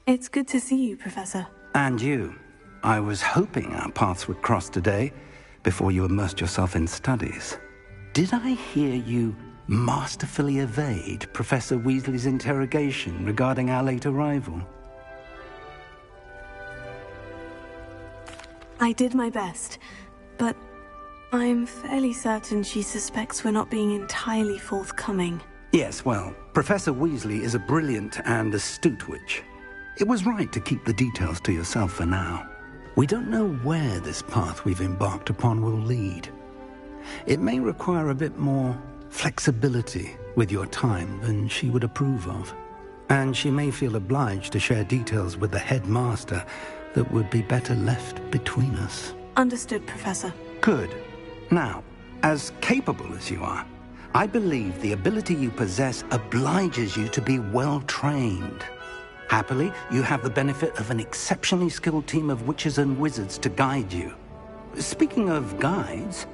It's good to see you, Professor. And you. I was hoping our paths would cross today, before you immersed yourself in studies. Did I hear you masterfully evade Professor Weasley's interrogation regarding our late arrival? I did my best, but I'm fairly certain she suspects we're not being entirely forthcoming. Yes, well, Professor Weasley is a brilliant and astute witch. It was right to keep the details to yourself for now. We don't know where this path we've embarked upon will lead. It may require a bit more flexibility with your time than she would approve of. And she may feel obliged to share details with the headmaster that would be better left between us. Understood, Professor. Good. Now, as capable as you are, I believe the ability you possess obliges you to be well trained. Happily, you have the benefit of an exceptionally skilled team of witches and wizards to guide you. Speaking of guides,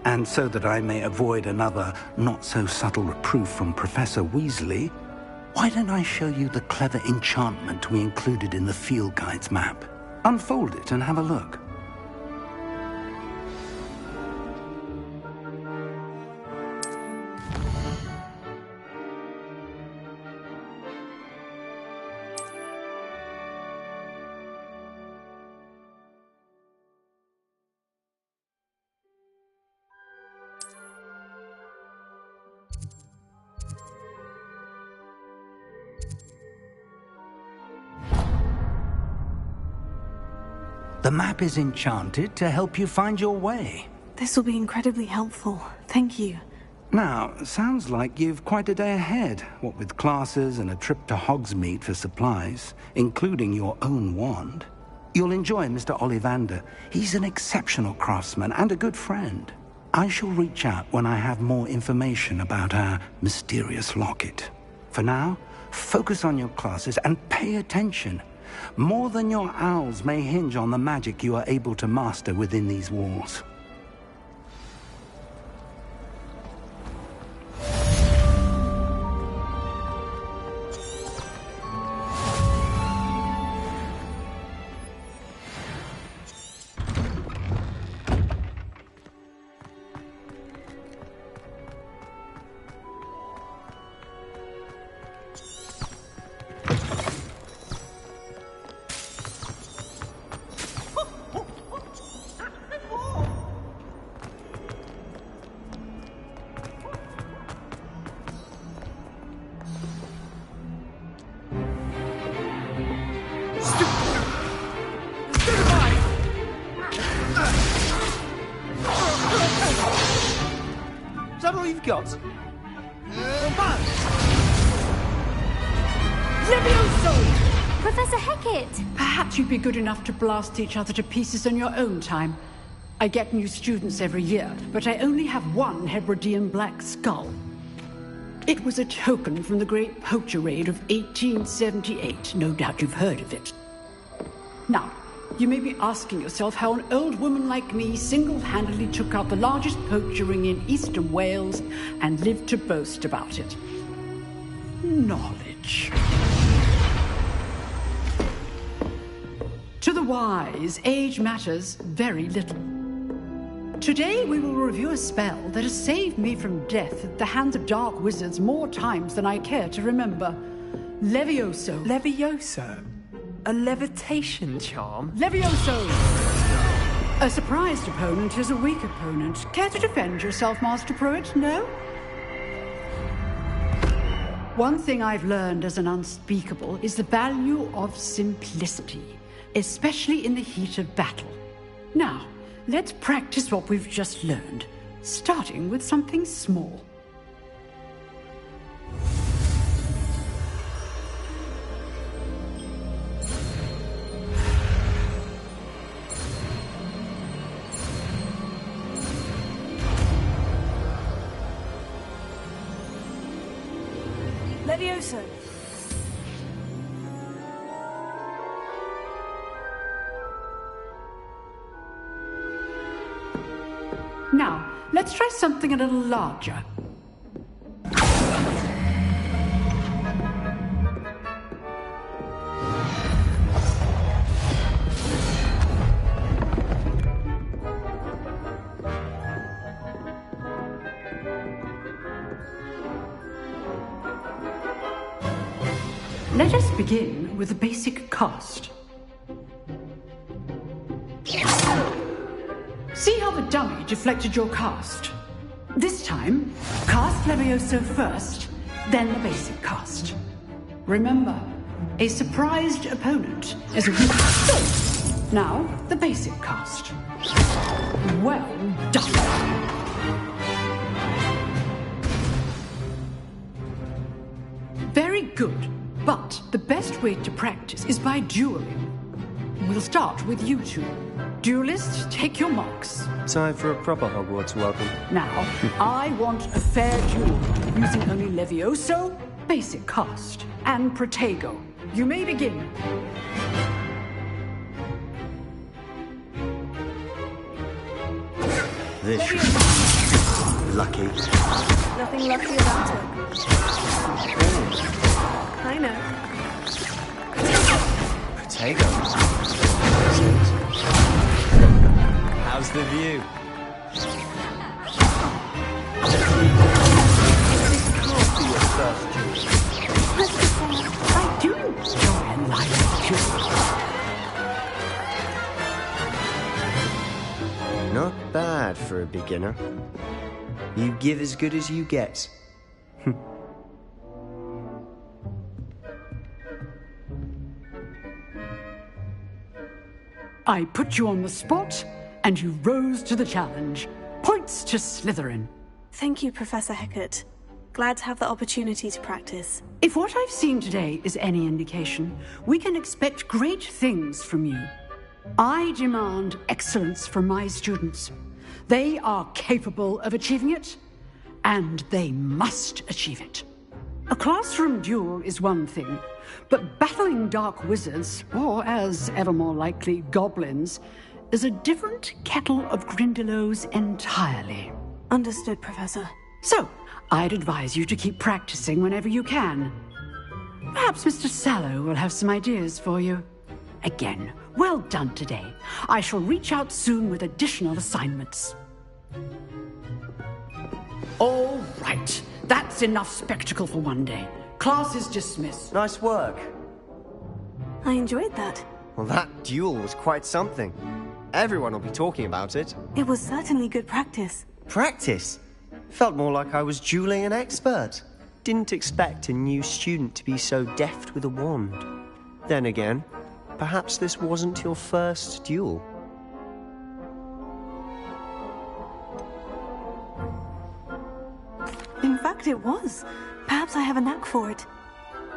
and so that I may avoid another not-so-subtle reproof from Professor Weasley, why don't I show you the clever enchantment we included in the field guide's map? Unfold it and have a look. The map is enchanted to help you find your way. This will be incredibly helpful. Thank you. Now, sounds like you've quite a day ahead, what with classes and a trip to Hogsmeade for supplies, including your own wand. You'll enjoy Mr. Ollivander. He's an exceptional craftsman and a good friend. I shall reach out when I have more information about our mysterious locket. For now, focus on your classes and pay attention. More than your owls may hinge on the magic you are able to master within these walls. Is that all you've got? Levioso! Professor Hecat! Perhaps you'd be good enough to blast each other to pieces on your own time. I get new students every year, but I only have one Hebridean black skull. It was a token from the Great Poacher Raid of 1878. No doubt you've heard of it. Now, you may be asking yourself how an old woman like me single-handedly took out the largest poacher ring in eastern Wales and lived to boast about it. Knowledge. To the wise, age matters very little. Today we will review a spell that has saved me from death at the hands of dark wizards more times than I care to remember. Levioso. Levioso? A levitation charm? Levioso! A surprised opponent is a weak opponent. Care to defend yourself, Master Pruitt? No? One thing I've learned as an unspeakable is the value of simplicity, especially in the heat of battle. Now, let's practice what we've just learned, starting with something small. Levioso! Now, let's try something a little larger. Let us begin with the basic cast. See how the dummy deflected your cast? This time, cast Levioso first, then the basic cast. Remember, a surprised opponent is a weak. So, now the basic cast. Well done. Very good, but the best way to practice is by dueling. We'll start with you two. Duelists, take your marks. Time for a proper Hogwarts welcome. Now, I want a fair duel, using only Levioso, basic cast, and Protego. You may begin. This should be lucky. Nothing lucky about it. I know. Potato. How's the view? This can't be your first duel. I do enjoy a lively duel. Not bad for a beginner. You give as good as you get. I put you on the spot, and you rose to the challenge. Points to Slytherin. Thank you, Professor Hecat. Glad to have the opportunity to practice. If what I've seen today is any indication, we can expect great things from you. I demand excellence from my students. They are capable of achieving it, and they must achieve it. A classroom duel is one thing, but battling dark wizards, or as ever more likely, goblins, is a different kettle of Grindylows entirely. Understood, Professor. So, I'd advise you to keep practicing whenever you can. Perhaps Mr. Sallow will have some ideas for you. Again, well done today. I shall reach out soon with additional assignments. All right. That's enough spectacle for one day. Class is dismissed. Nice work. I enjoyed that. Well, that duel was quite something. Everyone will be talking about it. It was certainly good practice. Practice? Felt more like I was dueling an expert. Didn't expect a new student to be so deft with a wand. Then again, perhaps this wasn't your first duel. In fact, it was. Perhaps I have a knack for it.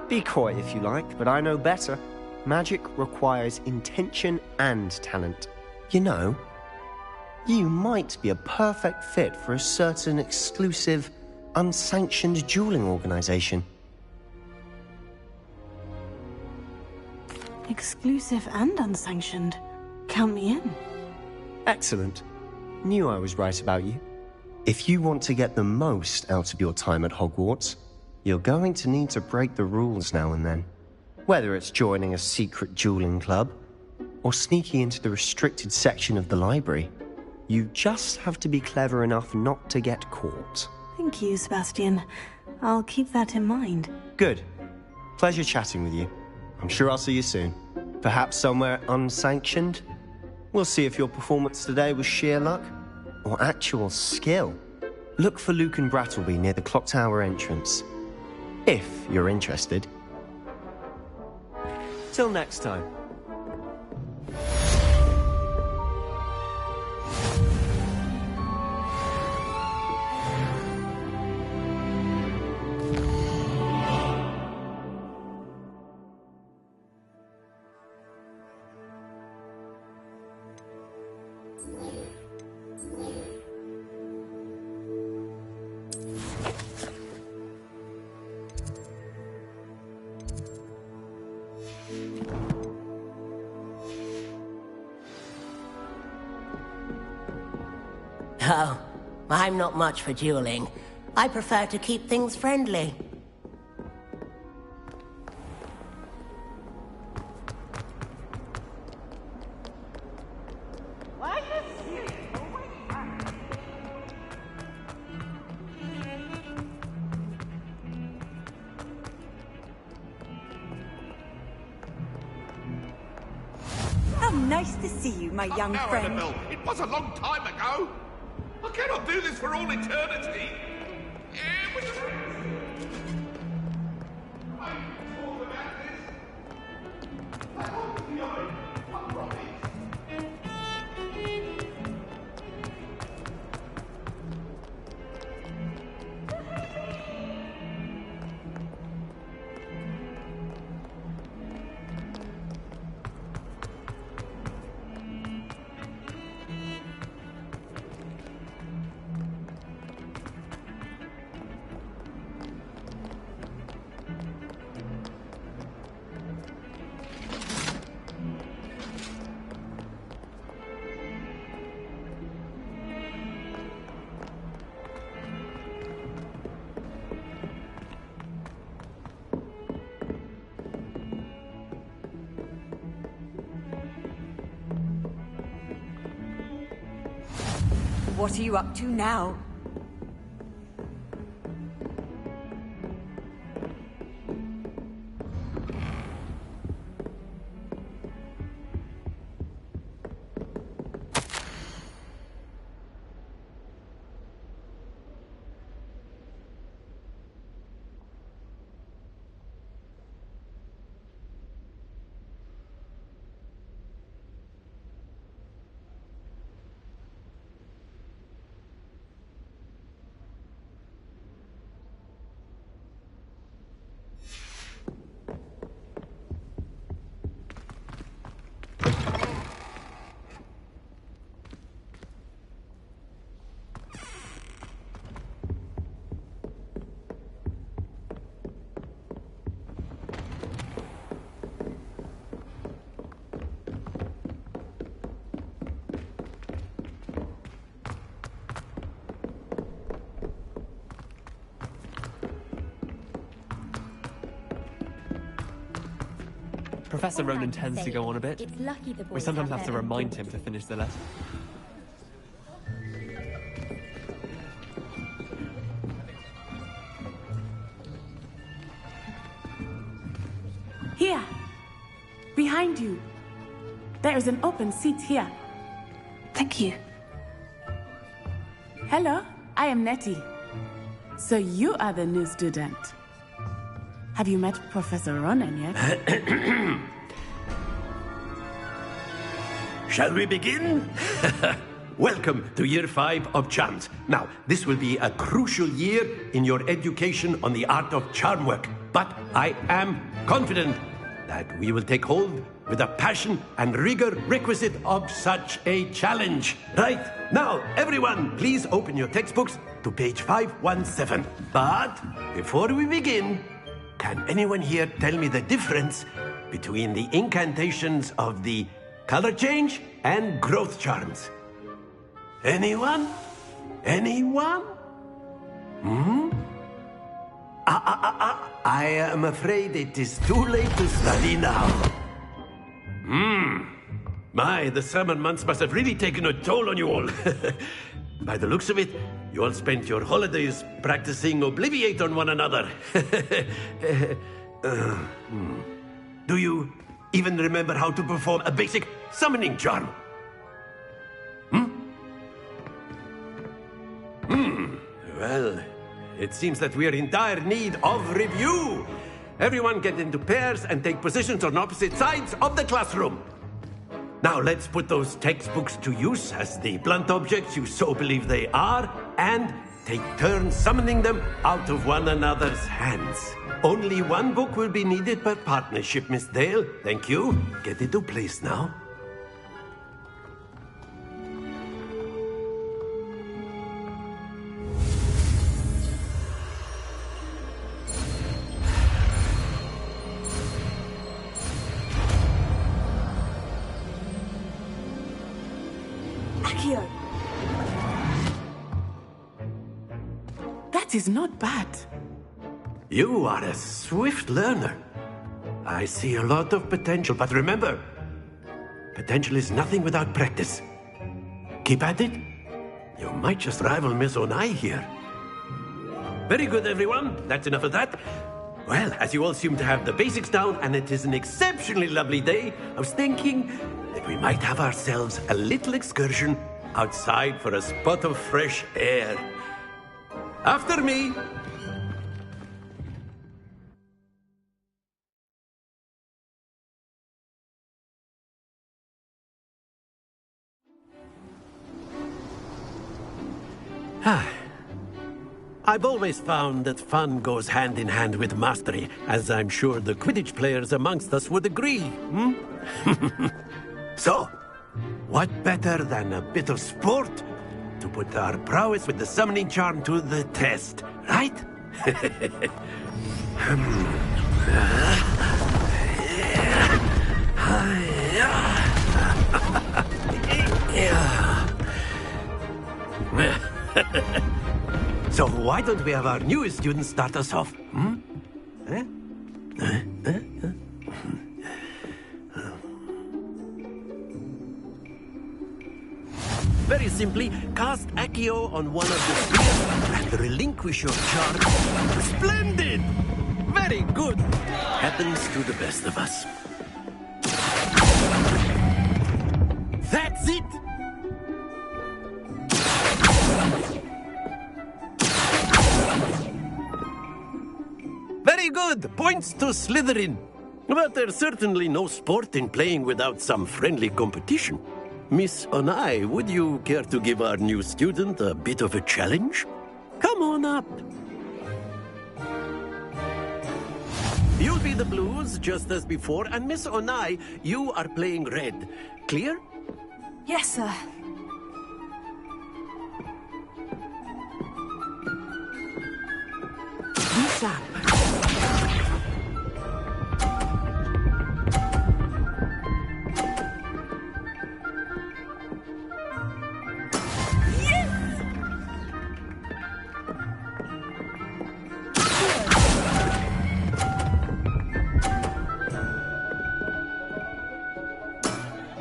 Be coy if you like, but I know better. Magic requires intention and talent. You know, you might be a perfect fit for a certain exclusive, unsanctioned dueling organization. Exclusive and unsanctioned. Count me in. Excellent. Knew I was right about you. If you want to get the most out of your time at Hogwarts, you're going to need to break the rules now and then. Whether it's joining a secret dueling club, or sneaking into the restricted section of the library, you just have to be clever enough not to get caught. Thank you, Sebastian. I'll keep that in mind. Good. Pleasure chatting with you. I'm sure I'll see you soon. Perhaps somewhere unsanctioned? We'll see if your performance today was sheer luck or actual skill. Look for Luke and Brattleby near the clock tower entrance, if you're interested. Till next time. Oh, I'm not much for dueling. I prefer to keep things friendly. Nice to see you, my young now, friend. Annabelle. It was a long time ago. I cannot do this for all eternity. What are you up to now? Professor Ronan tends to go on a bit. It's lucky the boys We sometimes have to their own remind him quarters. to finish the lesson. Here! Behind you! There is an open seat here. Thank you. Hello, I am Nettie. So you are the new student. Have you met Professor Ronan yet? Shall we begin? Welcome to Year 5 of Charms. Now, this will be a crucial year in your education on the art of charm work. But I am confident that we will take hold with the passion and rigor requisite of such a challenge. Right, now, everyone, please open your textbooks to page 517. But before we begin, can anyone here tell me the difference between the incantations of the color change and growth charms? Anyone? Anyone? I am afraid it is too late to study now. My, the summer months must have really taken a toll on you all. By the looks of it, you all spent your holidays practicing Obliviate on one another. Do you even remember how to perform a basic summoning charm? Well, it seems that we are in dire need of review. Everyone get into pairs and take positions on opposite sides of the classroom. Now let's put those textbooks to use as the blunt objects you so believe they are, and take turns summoning them out of one another's hands. Only one book will be needed per partnership, Miss Dale. Thank you. Get into place now. Akio! That is not bad. You are a swift learner. I see a lot of potential, but remember, potential is nothing without practice. Keep at it. You might just rival Miss Onai here. Very good, everyone. That's enough of that. Well, as you all seem to have the basics down, and it is an exceptionally lovely day, I was thinking that we might have ourselves a little excursion outside for a spot of fresh air. After me! I've always found that fun goes hand in hand with mastery, as I'm sure the Quidditch players amongst us would agree, So, what better than a bit of sport to put our prowess with the summoning charm to the test, right? So why don't we have our newest student start us off? Very simply, cast Accio on one of the spheres and relinquish your charge. Splendid! Very good! Happens to the best of us. That's it! Very good! Points to Slytherin. But there's certainly no sport in playing without some friendly competition. Miss Onai, would you care to give our new student a bit of a challenge? Come on up. You'll be the blues, just as before, and Miss Onai, you are playing red. Clear? Yes, sir. Be sharp.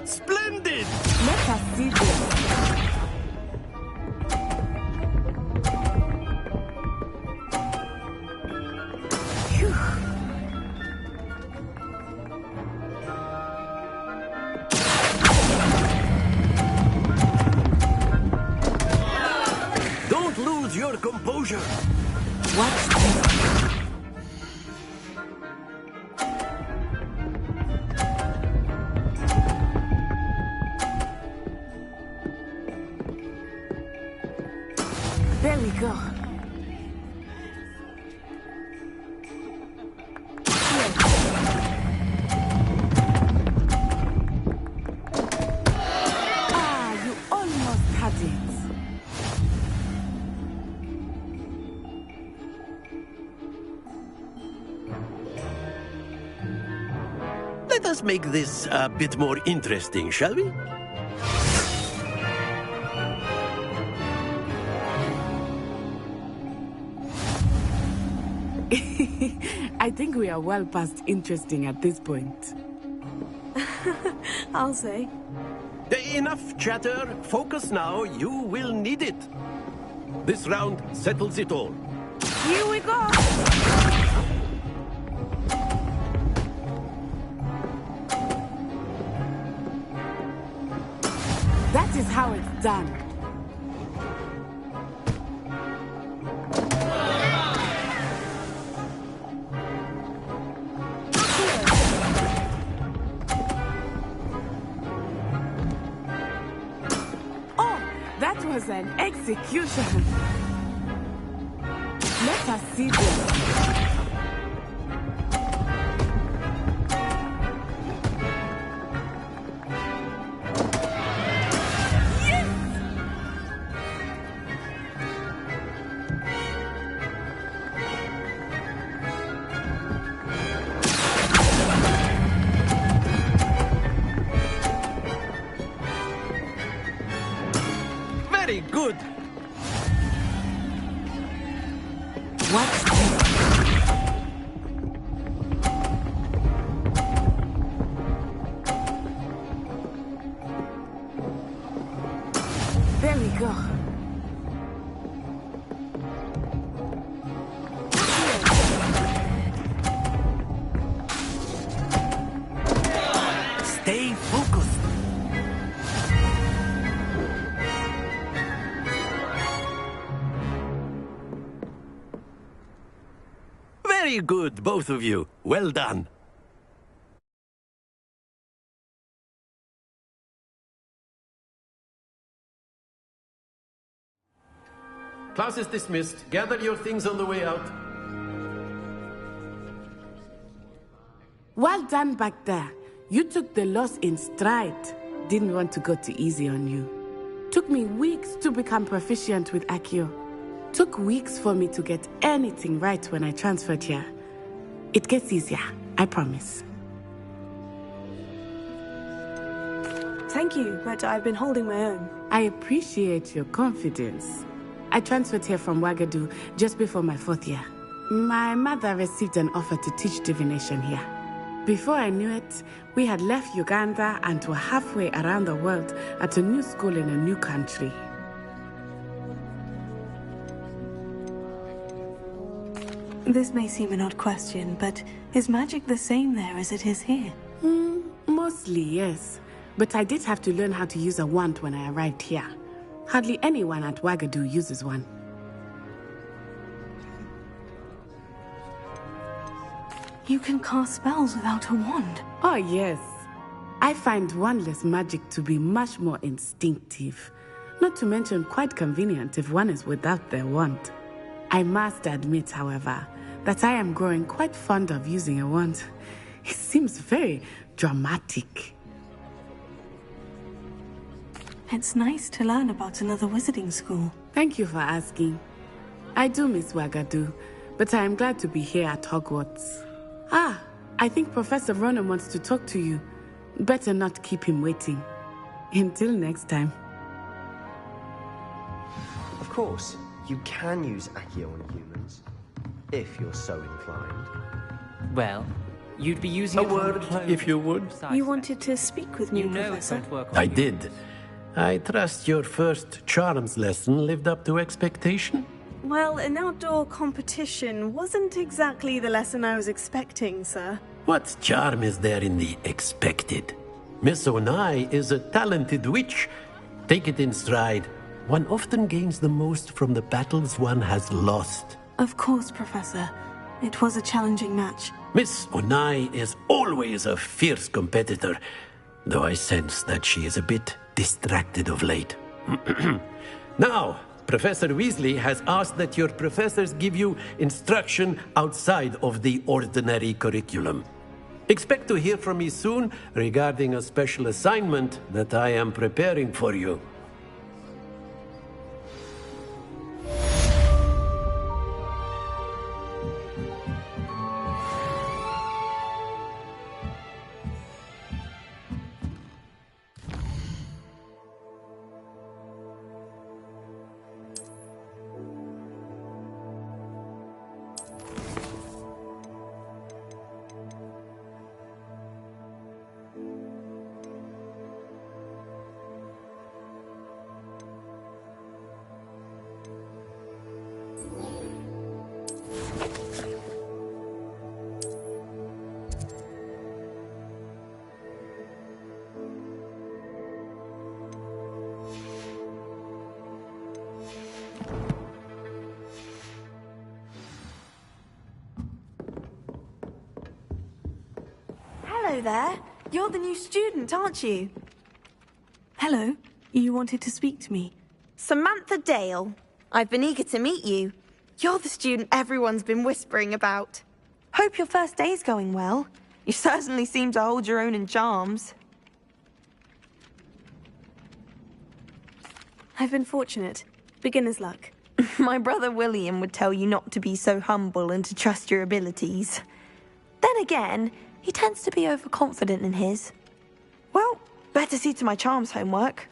Splendid! Let us see this. Don't lose your composure. Watch this. There we go. Ah, you almost had it. Let us make this a bit more interesting, shall we? I think we are well past interesting at this point. I'll say. Enough chatter. Focus now. You will need it. This round settles it all. Here we go. That is how it's done. That was an execution. Let us see this. Very good. Watch this. There we go. Very good, both of you. Well done. Class is dismissed. Gather your things on the way out. Well done back there. You took the loss in stride. Didn't want to go too easy on you. Took me weeks to become proficient with Accio. Took weeks for me to get anything right when I transferred here. It gets easier, I promise. Thank you, but I've been holding my own. I appreciate your confidence. I transferred here from Ouagadougou just before my 4th year. My mother received an offer to teach divination here. Before I knew it, we had left Uganda and were halfway around the world at a new school in a new country. This may seem an odd question, but is magic the same there as it is here? Mostly, yes. But I did have to learn how to use a wand when I arrived here. Hardly anyone at Ouagadougou uses one. You can cast spells without a wand. Oh, yes. I find wandless magic to be much more instinctive. Not to mention quite convenient if one is without their wand. I must admit, however, that I am growing quite fond of using a wand. It seems very dramatic. It's nice to learn about another wizarding school. Thank you for asking. I do miss Ouagadougou, but I am glad to be here at Hogwarts. Ah, I think Professor Ronan wants to talk to you. Better not keep him waiting. Until next time. Of course, you can use Accio on humans, if you're so inclined. Well, you'd be using a word, if you would. You wanted to speak with me, Professor? I did. I trust your first charms lesson lived up to expectation? Well, an outdoor competition wasn't exactly the lesson I was expecting, sir. What charm is there in the expected? Miss Onai is a talented witch. Take it in stride. One often gains the most from the battles one has lost. Of course, Professor. It was a challenging match. Miss Onai is always a fierce competitor, though I sense that she is a bit distracted of late. Now, Professor Weasley has asked that your professors give you instruction outside of the ordinary curriculum. Expect to hear from me soon regarding a special assignment that I am preparing for you. Hello there. You're the new student, aren't you? Hello. You wanted to speak to me. Samantha Dale. I've been eager to meet you. You're the student everyone's been whispering about. Hope your first day's going well. You certainly seem to hold your own in charms. I've been fortunate. Beginner's luck. My brother William would tell you not to be so humble and to trust your abilities. Then again, he tends to be overconfident in his. Well, better see to my charms homework.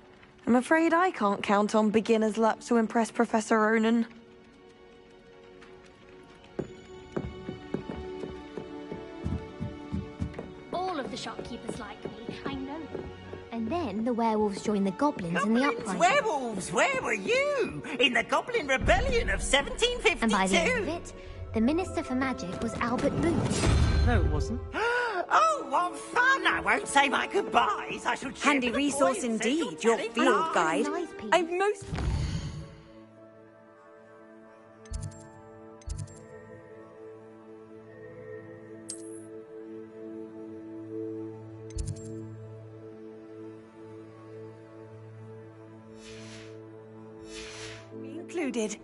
I'm afraid I can't count on beginner's luck to impress Professor Ronan. All of the shopkeepers like me, I know. And then the werewolves joined the goblins in the uprising. Werewolves, where were you? In the Goblin Rebellion of 1752? And by the end of it, the Minister for Magic was Albert Booth. No, it wasn't. Oh, what fun! I won't say my goodbyes. I shall cheer Handy for the resource boys indeed, as your you're field telling guide. Nice people. I'm most... included.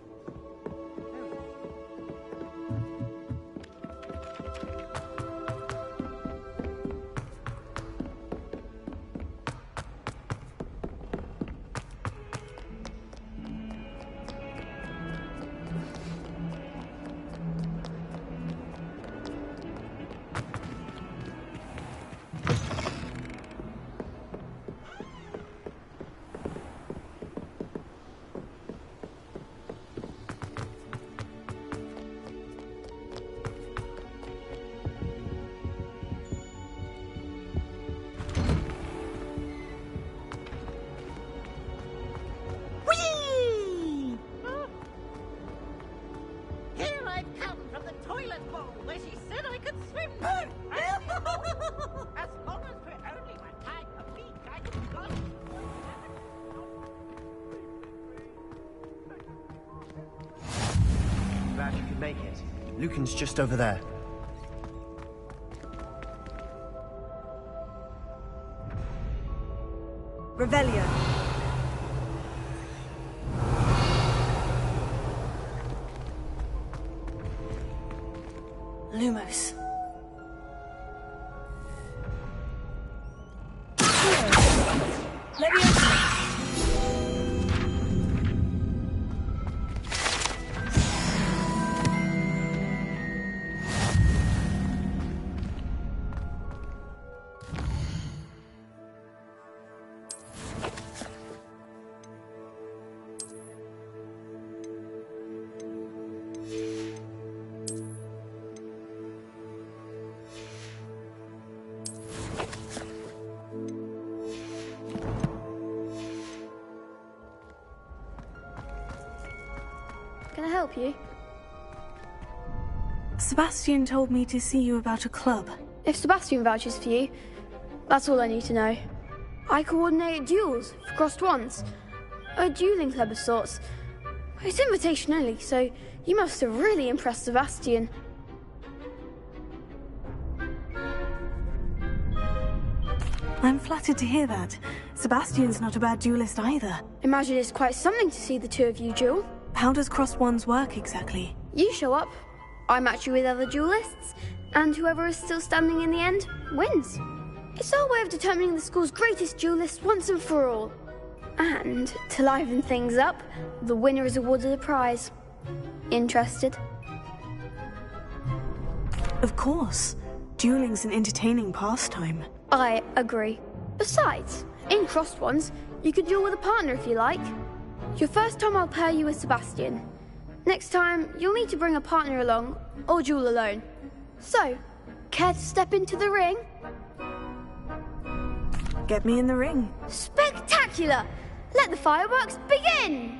Make it. Lucan's just over there. Revelio. Lumos. Can I help you? Sebastian told me to see you about a club. If Sebastian vouches for you, that's all I need to know. I coordinate duels for crossed wands. A dueling club of sorts. It's invitation only, so you must have really impressed Sebastian. I'm flattered to hear that. Sebastian's not a bad duelist either. Imagine it's quite something to see the two of you duel. How does crossed wands work exactly? You show up, I match you with other duelists, and whoever is still standing in the end wins. It's our way of determining the school's greatest duelist once and for all. And to liven things up, the winner is awarded a prize. Interested? Of course. Dueling's an entertaining pastime. I agree. Besides, in crossed wands, you could duel with a partner if you like. Your first time I'll pair you with Sebastian. Next time, you'll need to bring a partner along, or duel alone. So, care to step into the ring? Get me in the ring. Spectacular! Let the fireworks begin!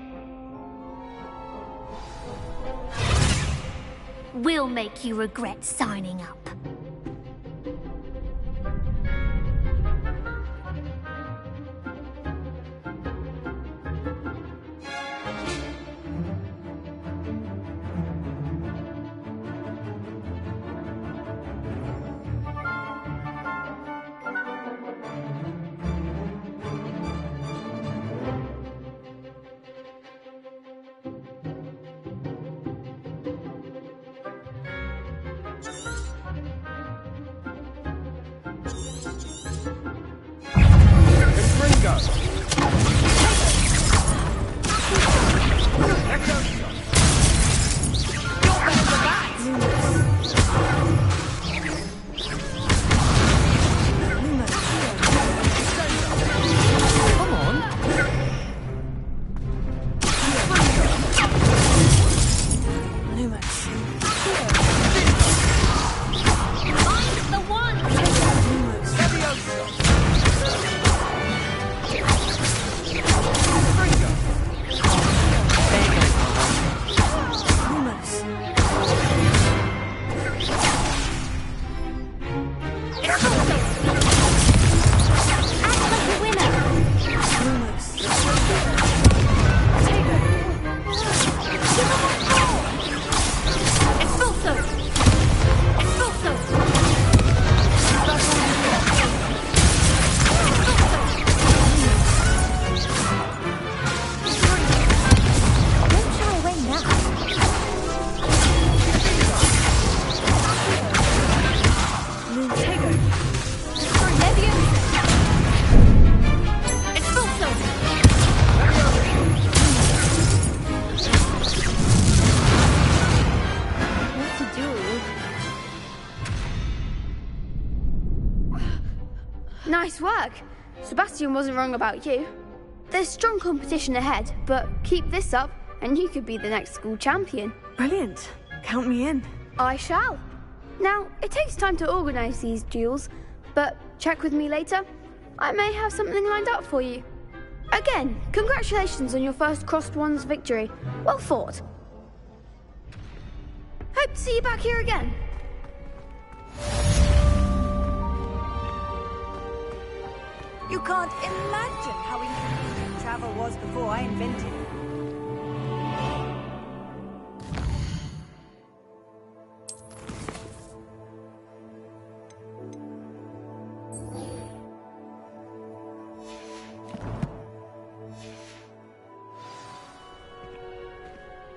We'll make you regret signing up. Nice work. Sebastian wasn't wrong about you. There's strong competition ahead, but keep this up and you could be the next school champion. Brilliant. Count me in. I shall. Now, it takes time to organise these duels, but check with me later. I may have something lined up for you. Again, congratulations on your first Crossed Wands victory. Well fought. Hope to see you back here again. You can't imagine how inconvenient travel was before I invented it.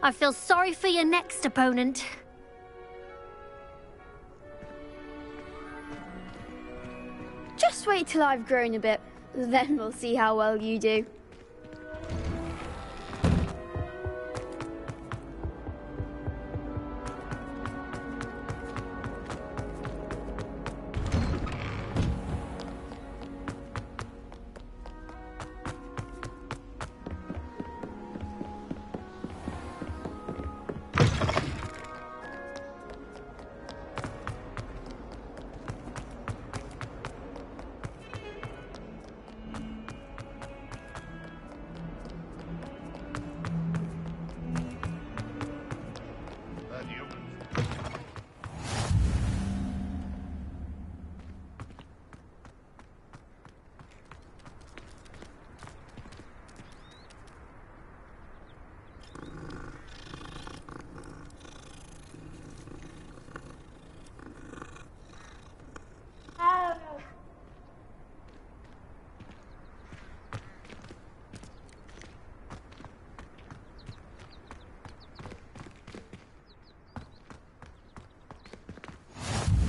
I feel sorry for your next opponent. Just wait till I've grown a bit, then we'll see how well you do.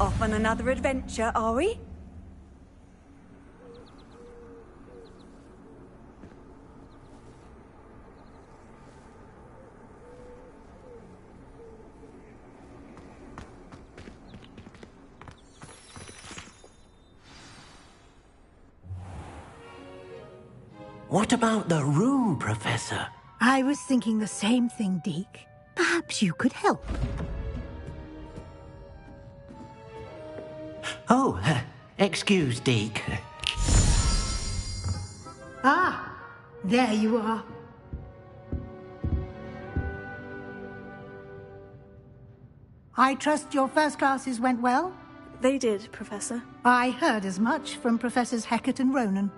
Off on another adventure, are we? What about the room, Professor? I was thinking the same thing, Deke. Perhaps you could help. Oh, excuse, Deke. Ah, there you are. I trust your first classes went well? They did, Professor. I heard as much from Professors Hecat and Ronan.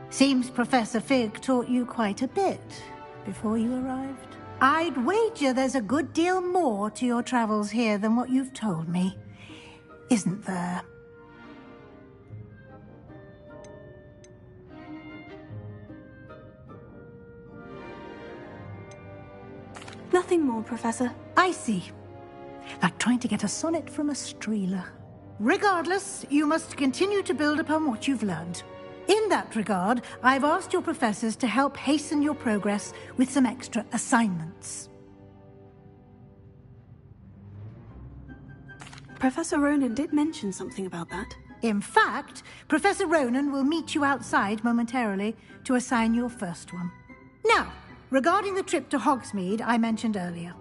Seems Professor Fig taught you quite a bit before you arrived. I'd wager there's a good deal more to your travels here than what you've told me. Isn't there? Nothing more, Professor. I see. Like trying to get a sonnet from a streeler. Regardless, you must continue to build upon what you've learned. In that regard, I've asked your professors to help hasten your progress with some extra assignments. Professor Ronan did mention something about that. In fact, Professor Ronan will meet you outside momentarily to assign your first one. Now, regarding the trip to Hogsmeade I mentioned earlier,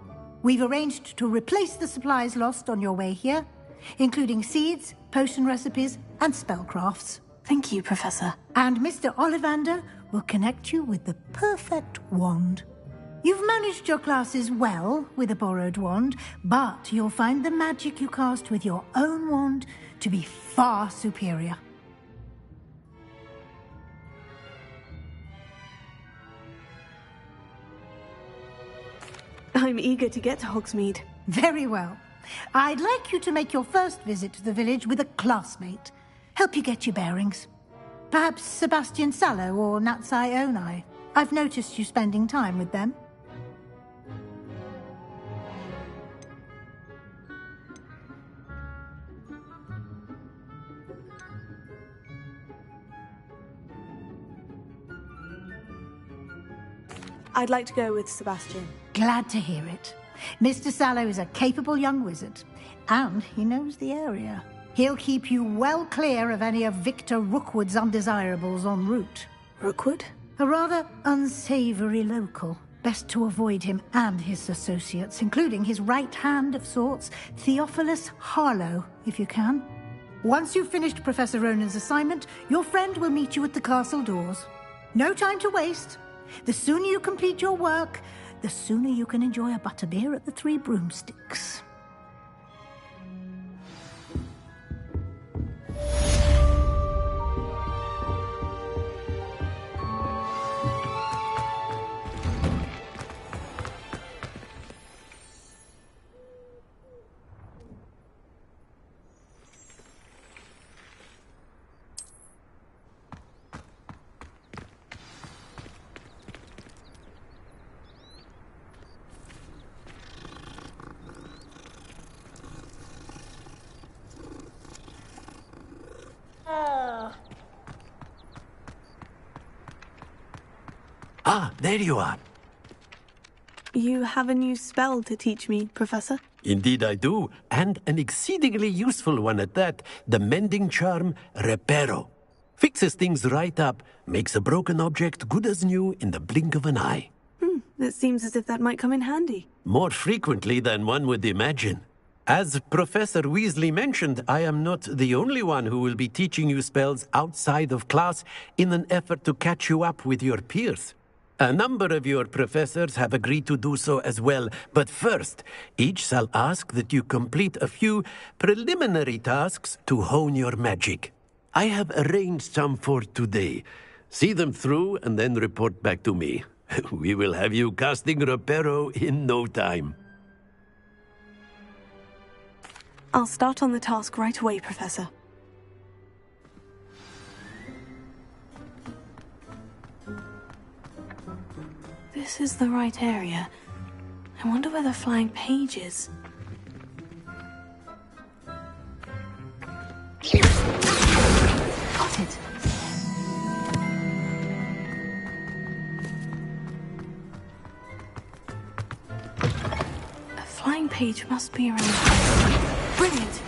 we've arranged to replace the supplies lost on your way here, including seeds, potion recipes, and spellcrafts. Thank you, Professor. And Mr. Ollivander will connect you with the perfect wand. You've managed your classes well with a borrowed wand, but you'll find the magic you cast with your own wand to be far superior. I'm eager to get to Hogsmeade. Very well. I'd like you to make your first visit to the village with a classmate. Help you get your bearings. Perhaps Sebastian Sallow or Natsai Onai. I've noticed you spending time with them. I'd like to go with Sebastian. Glad to hear it. Mr. Sallow is a capable young wizard, and he knows the area. He'll keep you well clear of any of Victor Rookwood's undesirables en route. Rookwood? A rather unsavory local. Best to avoid him and his associates, including his right hand of sorts, Theophilus Harlow, if you can. Once you've finished Professor Ronan's assignment, your friend will meet you at the castle doors. No time to waste. The sooner you complete your work, the sooner you can enjoy a butterbeer at the Three Broomsticks. Ah, there you are. You have a new spell to teach me, Professor? Indeed I do, and an exceedingly useful one at that. The mending charm, Reparo. Fixes things right up, makes a broken object good as new in the blink of an eye. It seems as if that might come in handy. More frequently than one would imagine. As Professor Weasley mentioned, I am not the only one who will be teaching you spells outside of class in an effort to catch you up with your peers. A number of your professors have agreed to do so as well, but first, each shall ask that you complete a few preliminary tasks to hone your magic. I have arranged some for today. See them through and then report back to me. We will have you casting Reparo in no time. I'll start on the task right away, Professor. This is the right area. I wonder where the flying page is. Got it. A flying page must be around here. Brilliant!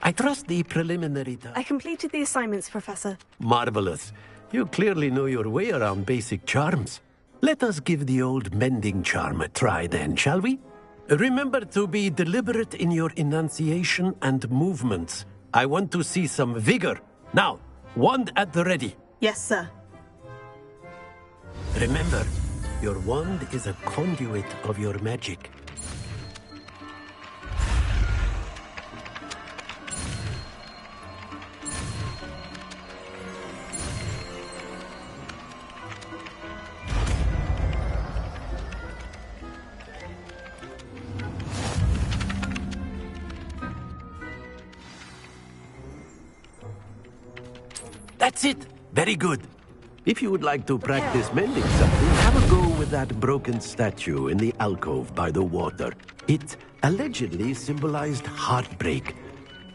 I trust the preliminary I completed the assignments, Professor. Marvelous. You clearly know your way around basic charms. Let us give the old mending charm a try then, shall we? Remember to be deliberate in your enunciation and movements. I want to see some vigor. Now, wand at the ready. Yes, sir. Remember, your wand is a conduit of your magic. That's it. Very good. If you would like to practice mending something, have a go with that broken statue in the alcove by the water. It allegedly symbolized heartbreak.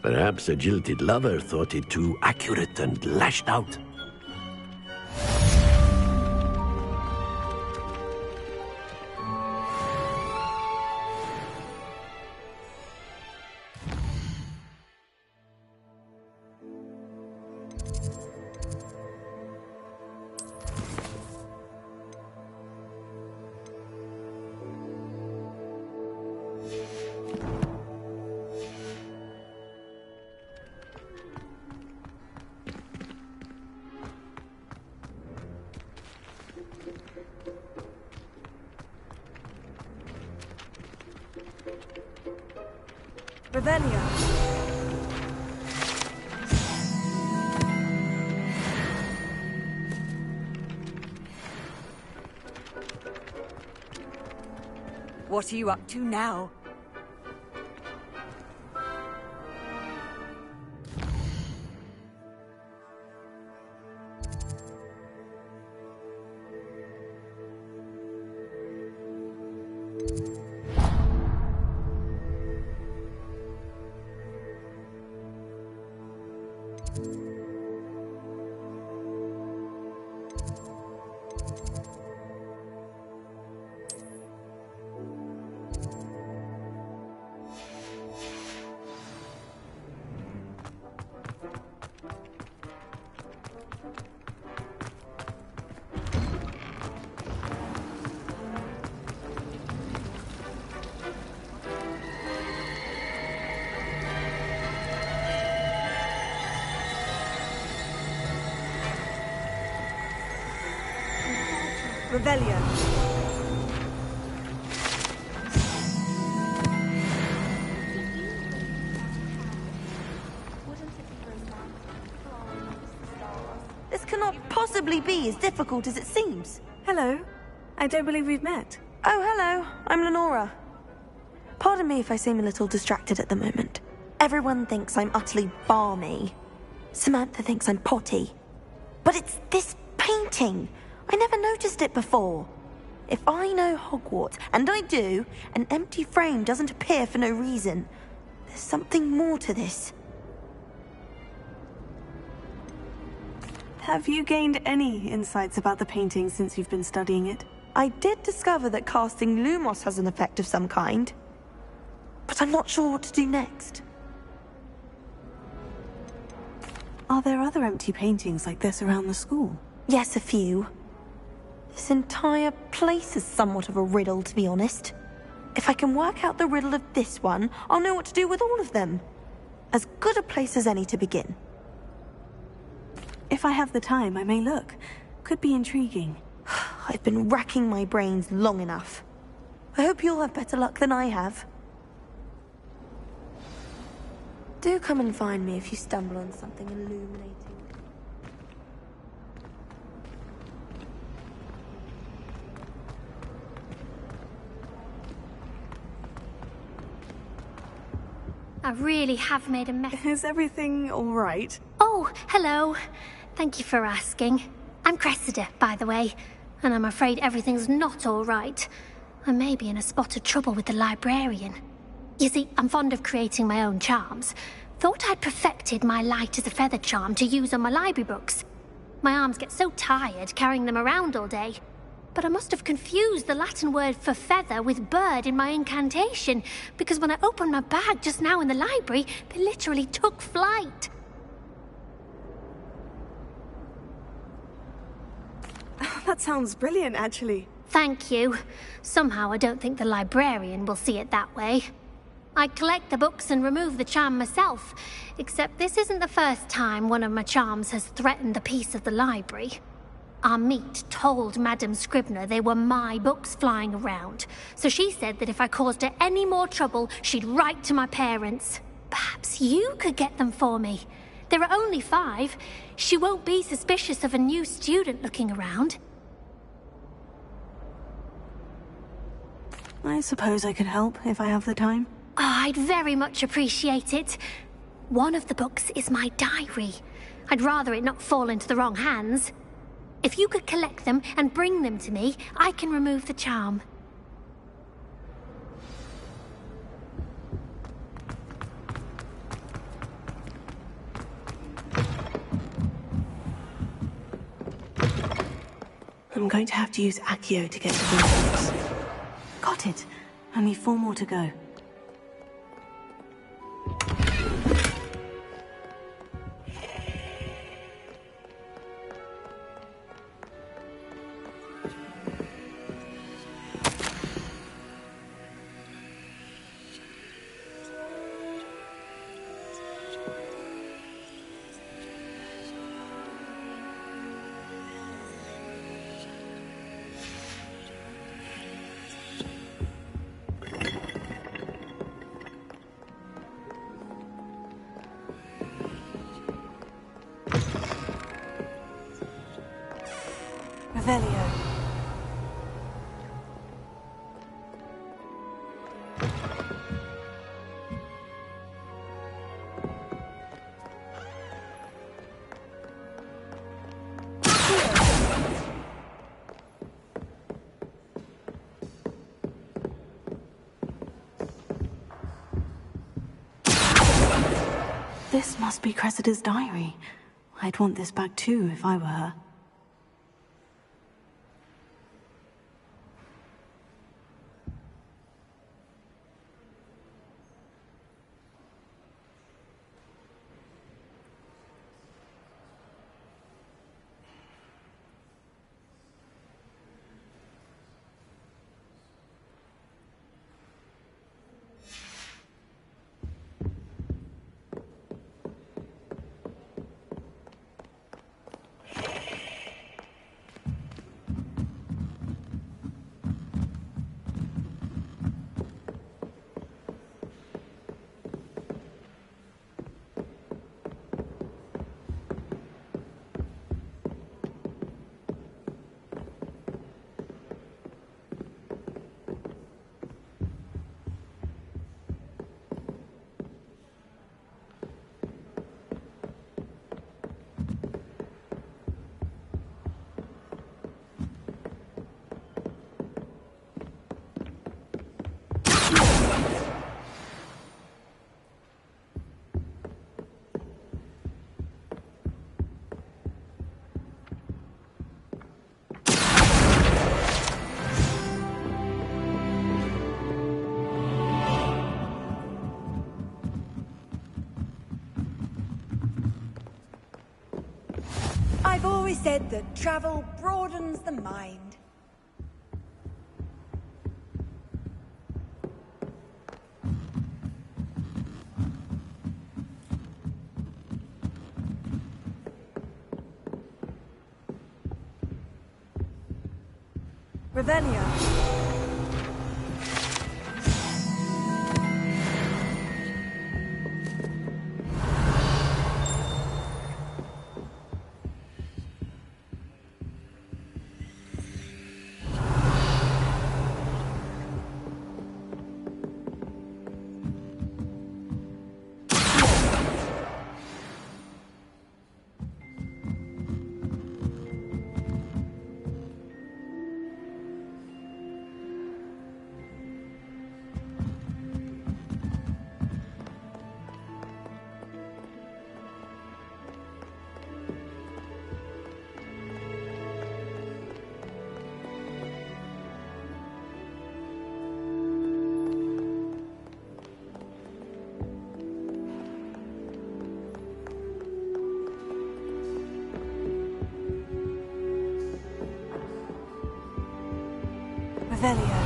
Perhaps a jilted lover thought it too accurate and lashed out. Revelio. What are you up to now? Revelio. This cannot possibly be as difficult as it seems. Hello. I don't believe we've met. Oh, hello. I'm Lenora. Pardon me if I seem a little distracted at the moment. Everyone thinks I'm utterly balmy. Samantha thinks I'm potty. But it's this painting. I never noticed it before. If I know Hogwarts, and I do, an empty frame doesn't appear for no reason. There's something more to this. Have you gained any insights about the painting since you've been studying it? I did discover that casting Lumos has an effect of some kind. But I'm not sure what to do next. Are there other empty paintings like this around the school? Yes, a few. This entire place is somewhat of a riddle, to be honest. If I can work out the riddle of this one, I'll know what to do with all of them. As good a place as any to begin. If I have the time, I may look. Could be intriguing. I've been racking my brains long enough. I hope you'll have better luck than I have. Do come and find me if you stumble on something illuminating. I really have made a mess. Is everything all right? Oh, hello. Thank you for asking. I'm Cressida, by the way, and I'm afraid everything's not all right. I may be in a spot of trouble with the librarian. You see, I'm fond of creating my own charms. Thought I'd perfected my light as a feather charm to use on my library books. My arms get so tired carrying them around all day. But I must have confused the Latin word for feather with bird in my incantation, because when I opened my bag just now in the library, they literally took flight. That sounds brilliant, actually. Thank you. Somehow I don't think the librarian will see it that way. I collect the books and remove the charm myself, except this isn't the first time one of my charms has threatened the peace of the library. Our meet told Madame Scribner they were my books flying around, so she said that if I caused her any more trouble, she'd write to my parents. Perhaps you could get them for me. There are only 5. She won't be suspicious of a new student looking around. I suppose I could help if I have the time. Oh, I'd very much appreciate it. One of the books is my diary. I'd rather it not fall into the wrong hands. If you could collect them and bring them to me, I can remove the charm. I'm going to have to use Accio to get to these books. Got it. Only 4 more to go. Revelio. This must be Cressida's diary. I'd want this back too if I were her. said that travel broadens the mind. Revelio. Revelio.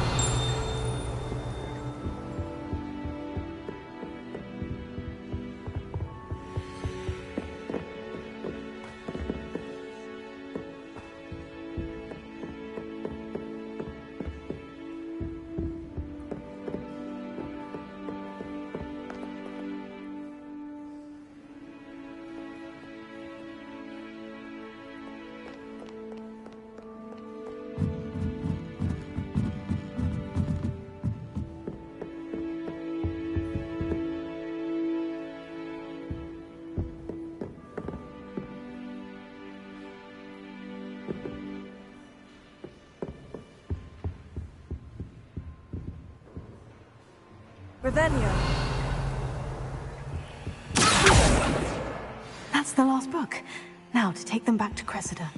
Revelio. That's the last book. Now to take them back to Cressida.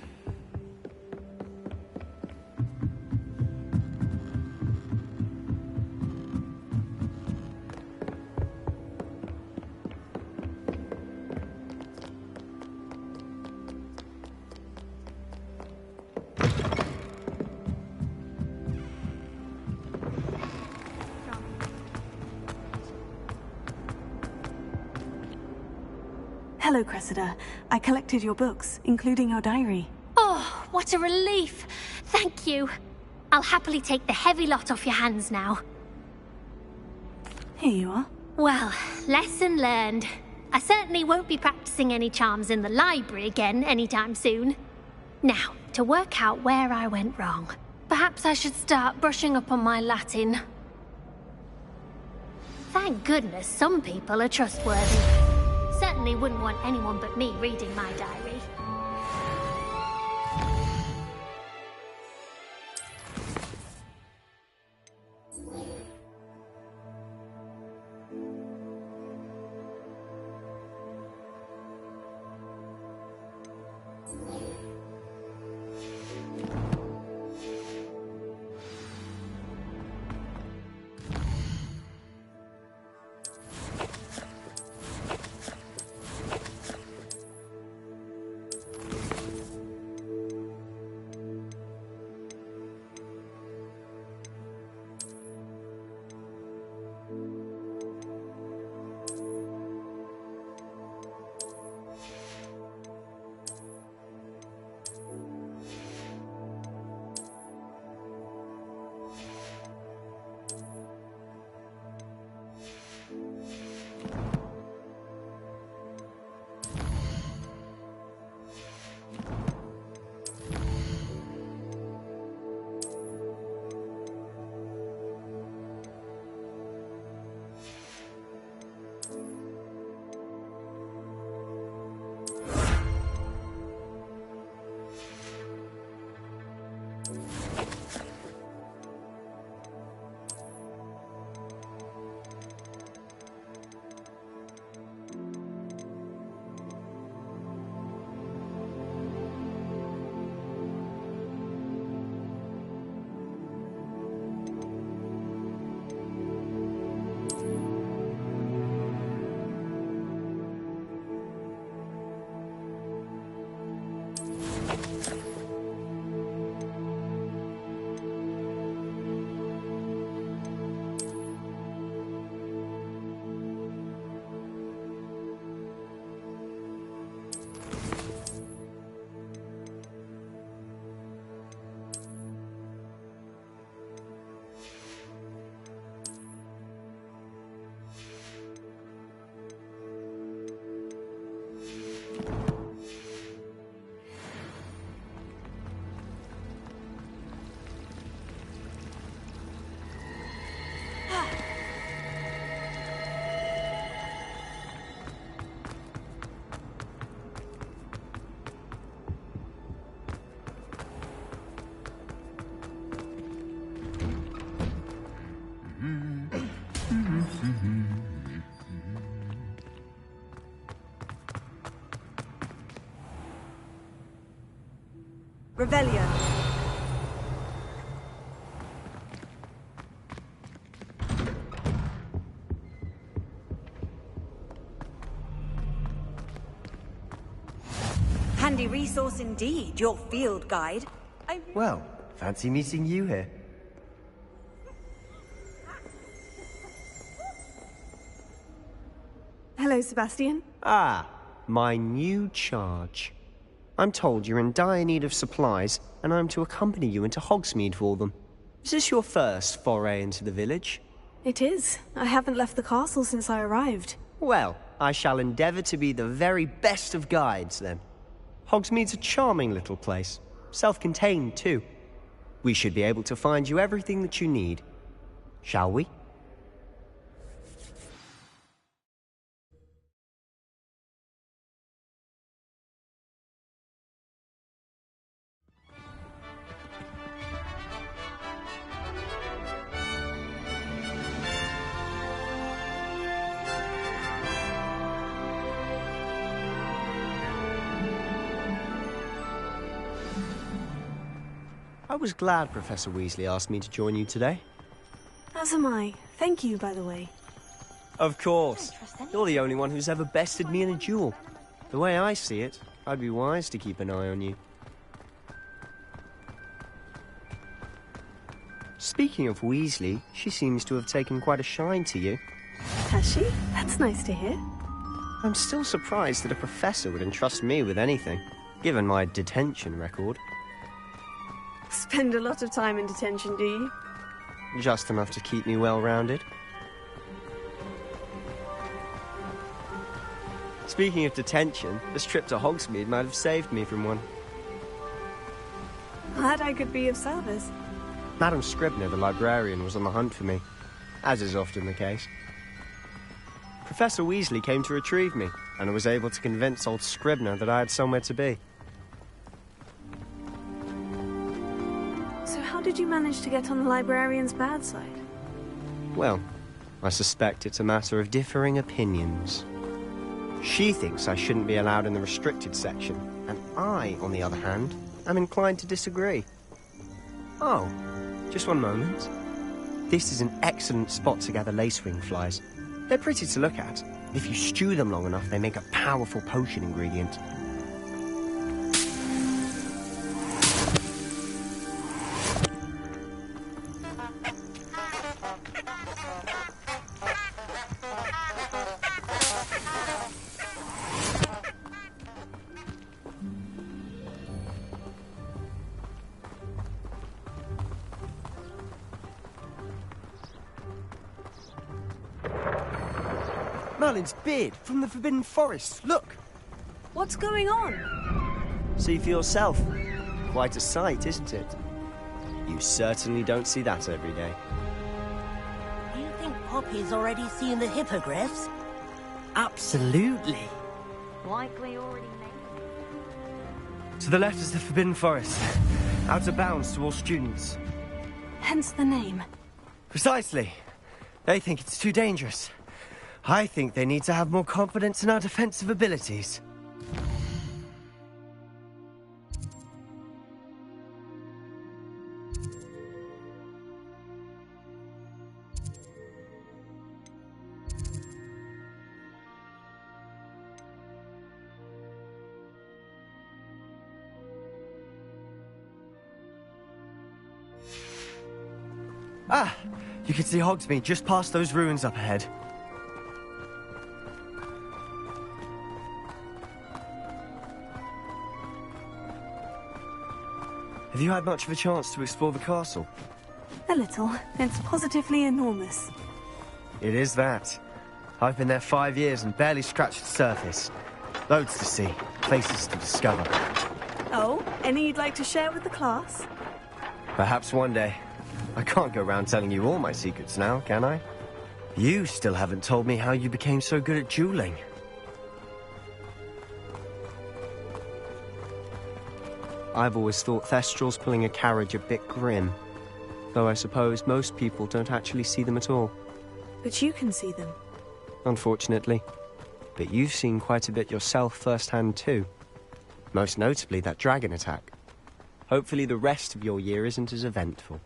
Hello, Cressida. I collected your books, including your diary. Oh, what a relief. Thank you. I'll happily take the heavy lot off your hands now. Here you are. Well, lesson learned. I certainly won't be practicing any charms in the library again anytime soon. Now, to work out where I went wrong. Perhaps I should start brushing up on my Latin. Thank goodness some people are trustworthy. Certainly wouldn't want anyone but me reading my diary. Revelio. Handy resource indeed, your field guide. Well, fancy meeting you here. Hello, Sebastian. Ah, my new charge. I'm told you're in dire need of supplies, and I'm to accompany you into Hogsmeade for them. Is this your first foray into the village? It is. I haven't left the castle since I arrived. Well, I shall endeavour to be the very best of guides, then. Hogsmeade's a charming little place. Self-contained, too. We should be able to find you everything that you need. Shall we? I was glad Professor Weasley asked me to join you today. As am I. Thank you, by the way. Of course. You're the only one who's ever bested me in a duel. The way I see it, I'd be wise to keep an eye on you. Speaking of Weasley, she seems to have taken quite a shine to you. Has she? That's nice to hear. I'm still surprised that a professor would entrust me with anything, given my detention record. Spend a lot of time in detention, do you? Just enough to keep me well-rounded. Speaking of detention, this trip to Hogsmeade might have saved me from one. Glad I could be of service. Madam Scribner, the librarian, was on the hunt for me, as is often the case. Professor Weasley came to retrieve me, and I was able to convince old Scribner that I had somewhere to be. So how did you manage to get on the librarian's bad side? Well, I suspect it's a matter of differing opinions. She thinks I shouldn't be allowed in the restricted section, and I, on the other hand, am inclined to disagree. Oh, just one moment. This is an excellent spot to gather lacewing flies. They're pretty to look at. If you stew them long enough, they make a powerful potion ingredient. Merlin's beard from the Forbidden Forest. Look! What's going on? See for yourself. Quite a sight, isn't it? You certainly don't see that every day. Do you think Poppy's already seen the hippogriffs? Absolutely. Likely already made. To the left is the Forbidden Forest. Out of bounds to all students. Hence the name. Precisely. They think it's too dangerous. I think they need to have more confidence in our defensive abilities. Ah! You can see Hogsmeade just past those ruins up ahead. Have you had much of a chance to explore the castle? A little. It's positively enormous. It is that. I've been there 5 years and barely scratched the surface. Loads to see, places to discover. Oh, any you'd like to share with the class? Perhaps one day. I can't go around telling you all my secrets now, can I? You still haven't told me how you became so good at dueling. I've always thought Thestrals pulling a carriage a bit grim. Though I suppose most people don't actually see them at all. But you can see them. Unfortunately. But you've seen quite a bit yourself firsthand too. Most notably that dragon attack. Hopefully the rest of your year isn't as eventful.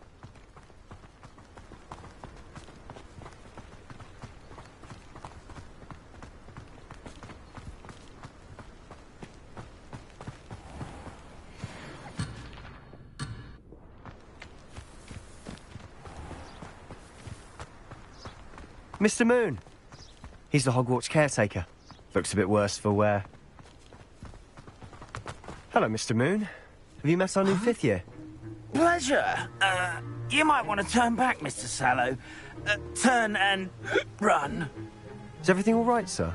Mr. Moon. He's the Hogwarts caretaker. Looks a bit worse for wear. Hello, Mr. Moon. Have you met our new fifth year? Pleasure. You might want to turn back, Mr. Sallow. Turn and run. Is everything all right, sir?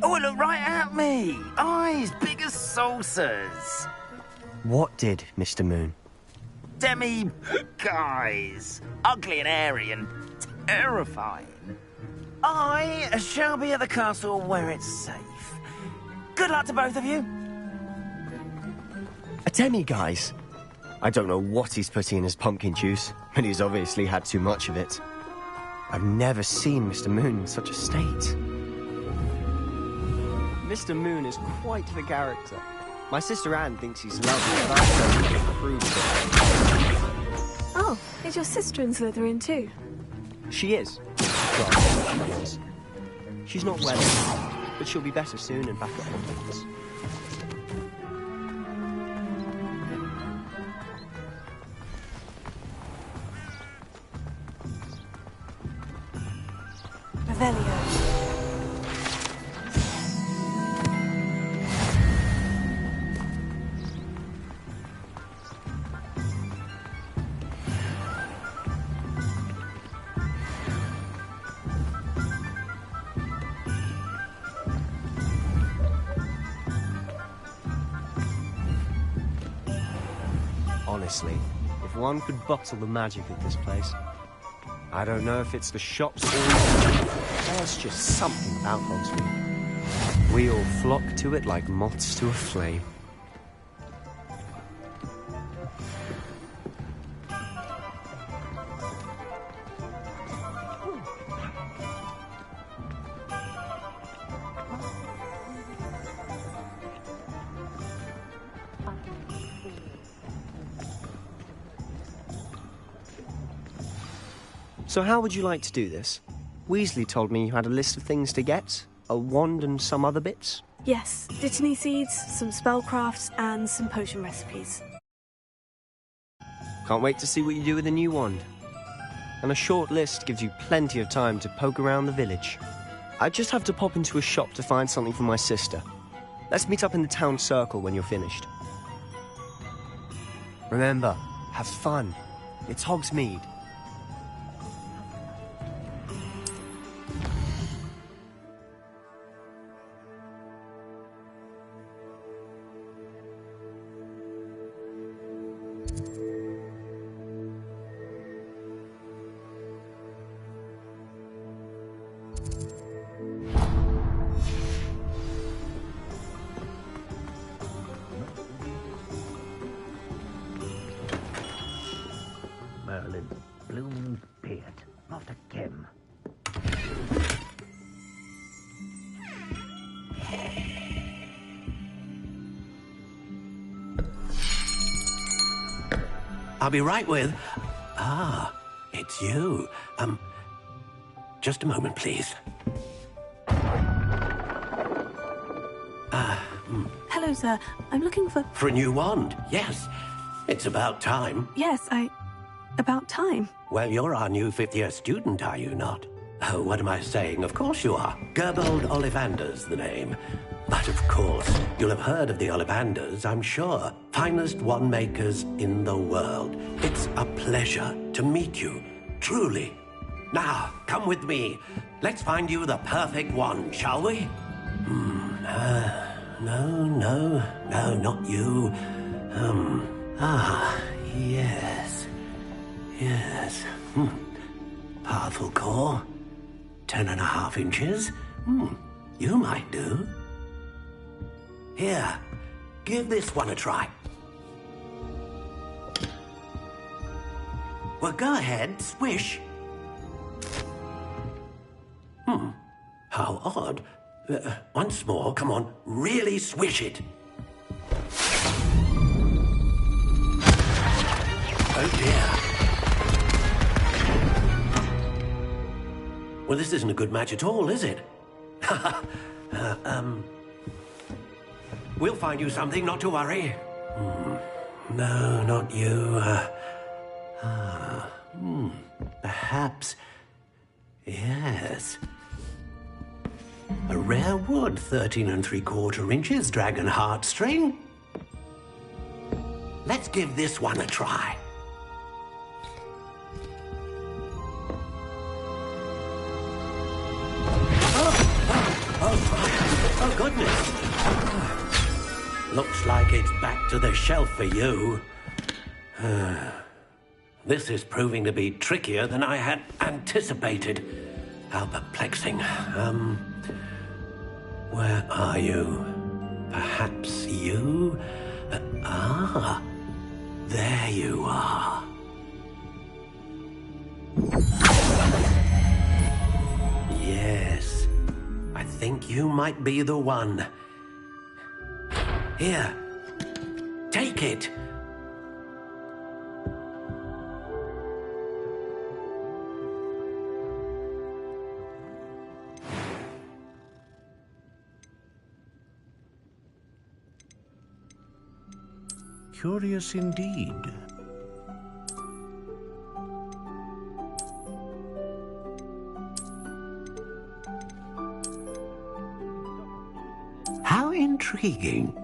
Oh, look right at me. Eyes big as saucers. What did, Mr. Moon? Guys. Ugly and hairy and terrifying. I shall be at the castle where it's safe. Good luck to both of you. A demi-guise? I don't know what he's putting in his pumpkin juice, but he's obviously had too much of it. I've never seen Mr. Moon in such a state. Mr. Moon is quite the character. My sister Anne thinks he's lovely, but I don't approve of it. Oh, is your sister in Slytherin too? She is. Well, she was. She's not well, but she'll be better soon and back at Hogwarts. Honestly, if one could bottle the magic of this place. I don't know if it's the shops or... There's just something about Hogsmeade. We all flock to it like moths to a flame. So how would you like to do this? Weasley told me you had a list of things to get. A wand and some other bits. Yes, Dittany seeds, some spellcrafts, and some potion recipes. Can't wait to see what you do with the new wand. And a short list gives you plenty of time to poke around the village. I just have to pop into a shop to find something for my sister. Let's meet up in the town circle when you're finished. Remember, have fun. It's Hogsmeade. Merlin, Bloom, Beard, not a Kim. I'll be right with... Ah, it's you. Just a moment, please. Hello, sir. I'm looking for... For a new wand, yes. It's about time. Yes, About time. Well, you're our new fifth-year student, are you not? Oh, what am I saying? Of course you are. Gerbold Ollivander's the name. But of course, you'll have heard of the Ollivanders, I'm sure. Finest wand makers in the world. It's a pleasure to meet you, truly. Now, come with me. Let's find you the perfect wand, shall we? No, not you. Yes. Yes. Powerful core. 10.5 inches. You might do. Here, give this one a try. Well, go ahead, swish. How odd. Once more, come on, really swish it. Oh dear. Well, this isn't a good match at all, is it? We'll find you something, not to worry. No, not you. Perhaps. Yes. A rare wood, 13 3/4 inches, dragon heartstring. Let's give this one a try. Oh, goodness. Looks like it's back to the shelf for you. This is proving to be trickier than I had anticipated. How perplexing. Where are you? Perhaps you? There you are. Yes, I think you might be the one. Here, take it. Curious indeed. How intriguing.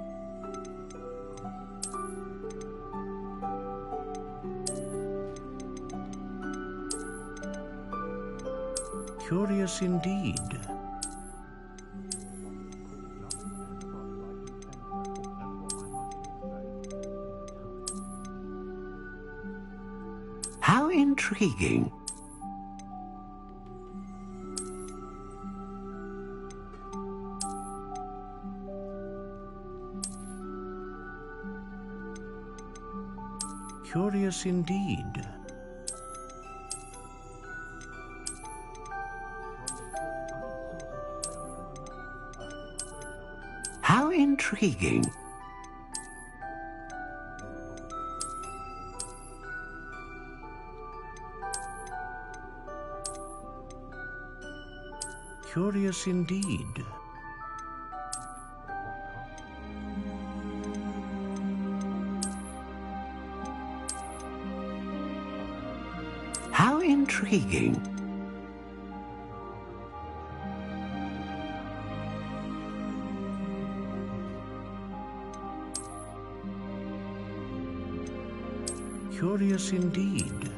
Curious indeed. How intriguing. Curious indeed. How intriguing. Curious indeed. How intriguing. Curious indeed.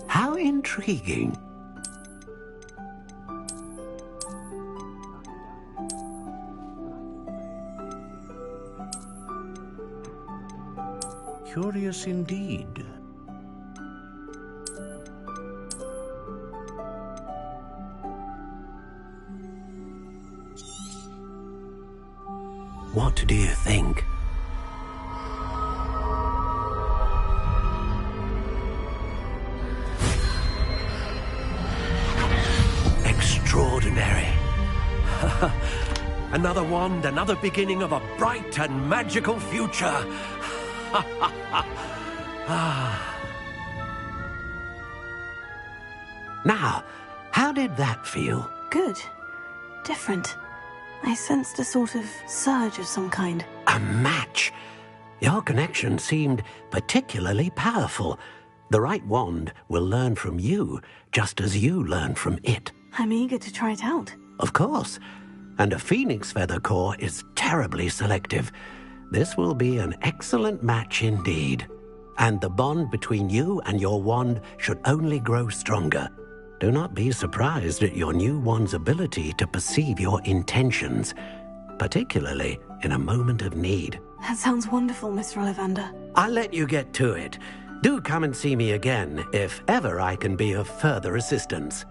How intriguing. Curious indeed. What do you think? Extraordinary. Another wand, another beginning of a bright and magical future. Now, how did that feel? Good. Different. I sensed a sort of surge of some kind. A match. Your connection seemed particularly powerful. The right wand will learn from you, just as you learn from it. I'm eager to try it out. Of course. And a phoenix feather core is terribly selective. This will be an excellent match indeed. And the bond between you and your wand should only grow stronger. Do not be surprised at your new wand's ability to perceive your intentions, particularly in a moment of need. That sounds wonderful, Mr. Ollivander. I'll let you get to it. Do come and see me again if ever I can be of further assistance.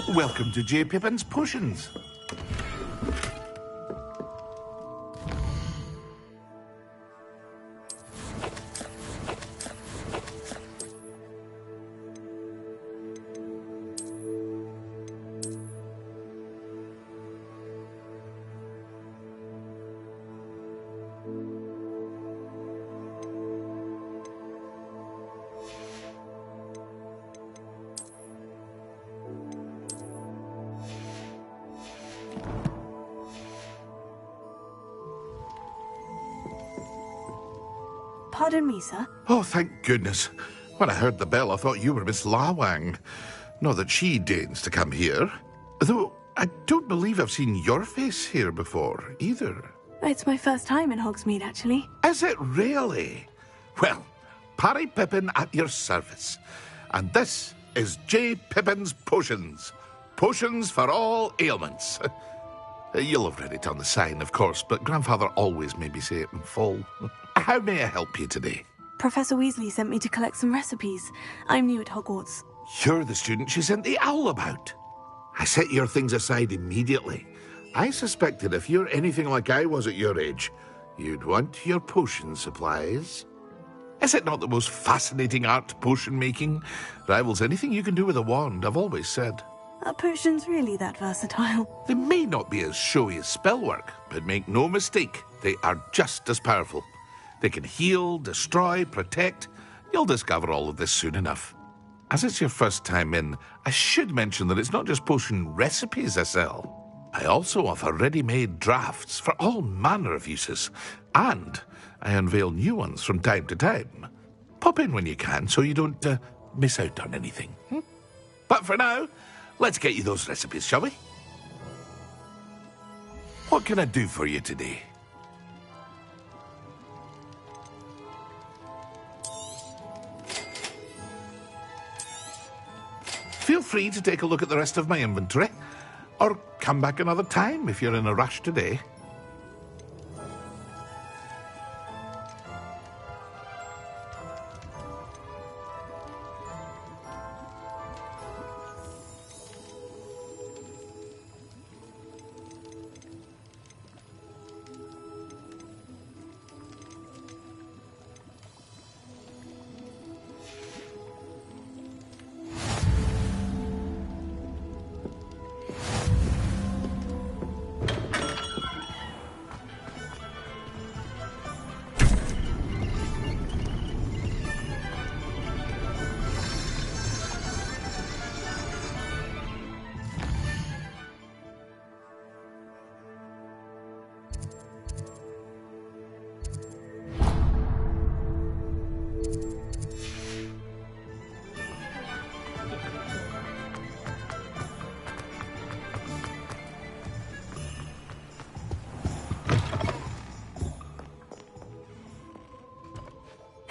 Welcome to J. Pippin's Potions. Pardon me, sir. Oh, thank goodness. When I heard the bell, I thought you were Miss Lawang. Not that she deigns to come here. Though I don't believe I've seen your face here before, either. It's my first time in Hogsmeade, actually. Is it really? Well, Parry Pippin at your service. And this is J. Pippin's Potions. Potions for all ailments. You'll have read it on the sign, of course, but Grandfather always made me say it in full. How may I help you today? Professor Weasley sent me to collect some recipes. I'm new at Hogwarts. You're the student she sent the owl about. I set your things aside immediately. I suspected if you're anything like I was at your age, you'd want your potion supplies. Is it not the most fascinating art, potion making? Rivals anything you can do with a wand, I've always said. Are potions really that versatile? They may not be as showy as spellwork, but make no mistake, they are just as powerful. They can heal, destroy, protect. You'll discover all of this soon enough. As it's your first time in, I should mention that it's not just potion recipes I sell. I also offer ready-made drafts for all manner of uses, and I unveil new ones from time to time. Pop in when you can so you don't miss out on anything. But for now, let's get you those recipes, shall we? What can I do for you today? Feel free to take a look at the rest of my inventory, or come back another time if you're in a rush today.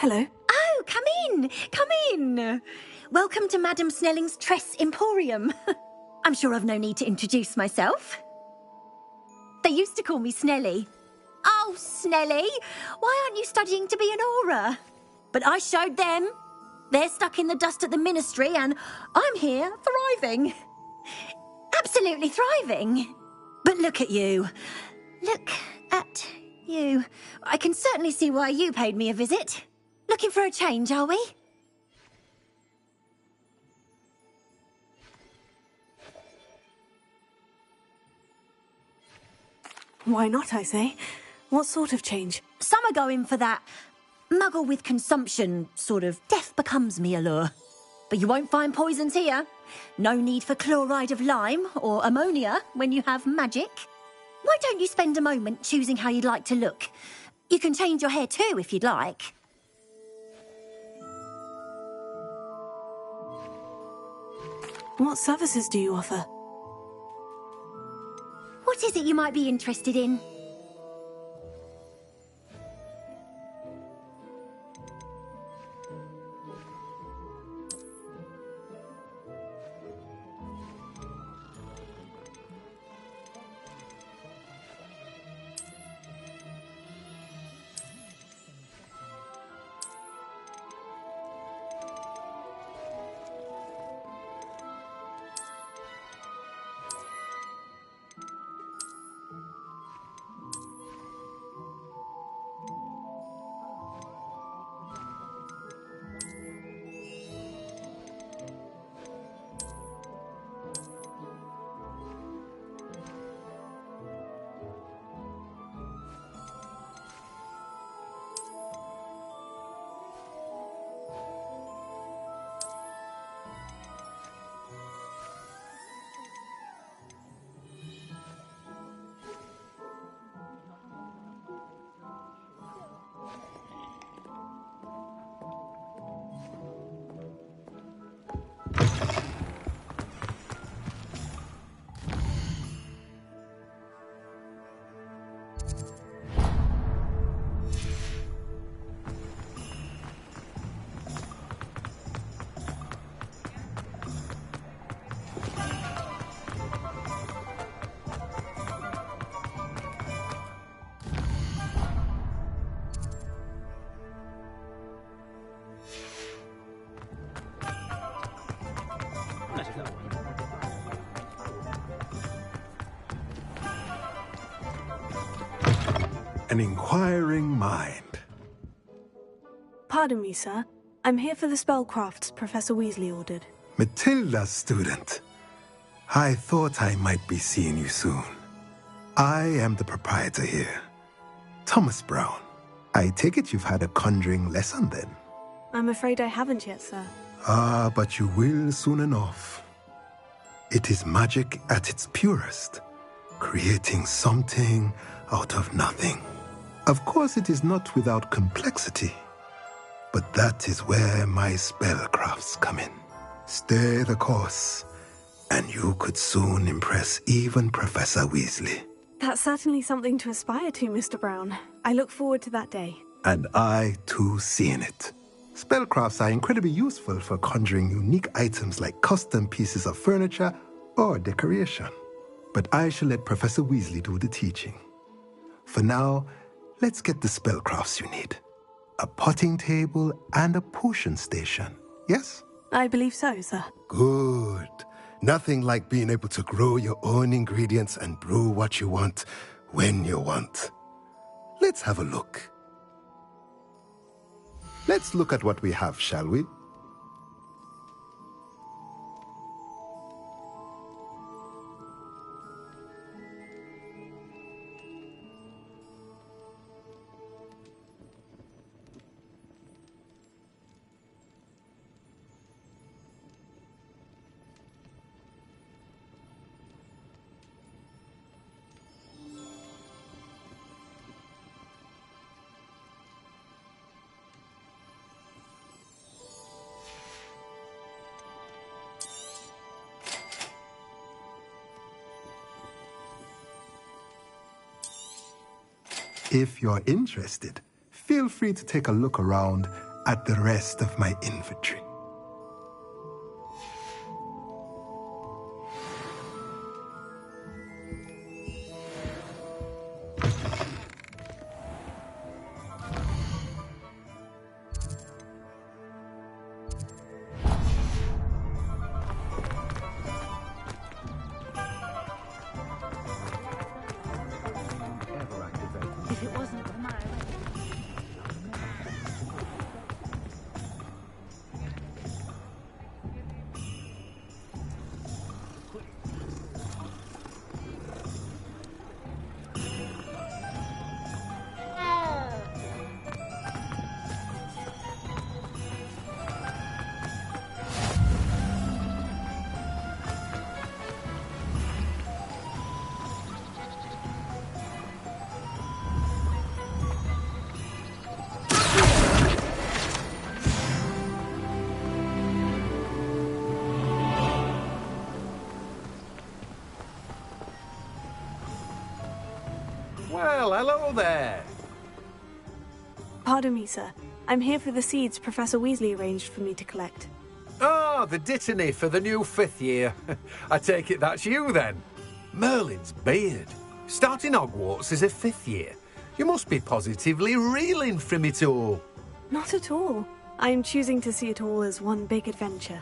Hello. Oh, come in. Come in. Welcome to Madame Snelling's Tress Emporium. I'm sure I've no need to introduce myself. They used to call me Snelly. Oh, Snelly, why aren't you studying to be an aura? But I showed them. They're stuck in the dust at the ministry and I'm here thriving. Absolutely thriving. But look at you. Look at you. I can certainly see why you paid me a visit. Looking for a change, are we? Why not, I say? What sort of change? Some are going for that muggle with consumption, sort of death becomes me allure. But you won't find poisons here. No need for chloride of lime or ammonia when you have magic. Why don't you spend a moment choosing how you'd like to look? You can change your hair too if you'd like. What services do you offer? What is it you might be interested in? An inquiring mind. Pardon me, sir. I'm here for the spellcrafts Professor Weasley ordered. Matilda's student. I thought I might be seeing you soon. I am the proprietor here, Thomas Brown. I take it you've had a conjuring lesson then? I'm afraid I haven't yet, sir. Ah, but you will soon enough. It is magic at its purest, creating something out of nothing. Of course, it is not without complexity, but that is where my spellcrafts come in. Stay the course, and you could soon impress even Professor Weasley. That's certainly something to aspire to, Mr. Brown. I look forward to that day. And I, too, seeing it. Spellcrafts are incredibly useful for conjuring unique items like custom pieces of furniture or decoration. But I shall let Professor Weasley do the teaching. For now, let's get the spellcrafts you need. A potting table and a potion station, yes? I believe so, sir. Good. Nothing like being able to grow your own ingredients and brew what you want when you want. Let's have a look. Let's look at what we have, shall we? If you're interested, feel free to take a look around at the rest of my infantry. If it wasn't for my... Well, hello there. Pardon me, sir. I'm here for the seeds Professor Weasley arranged for me to collect. Oh, the dittany for the new 5th year. I take it that's you, then. Merlin's beard. Starting Hogwarts as a 5th year. You must be positively reeling from it all. Not at all. I'm choosing to see it all as one big adventure.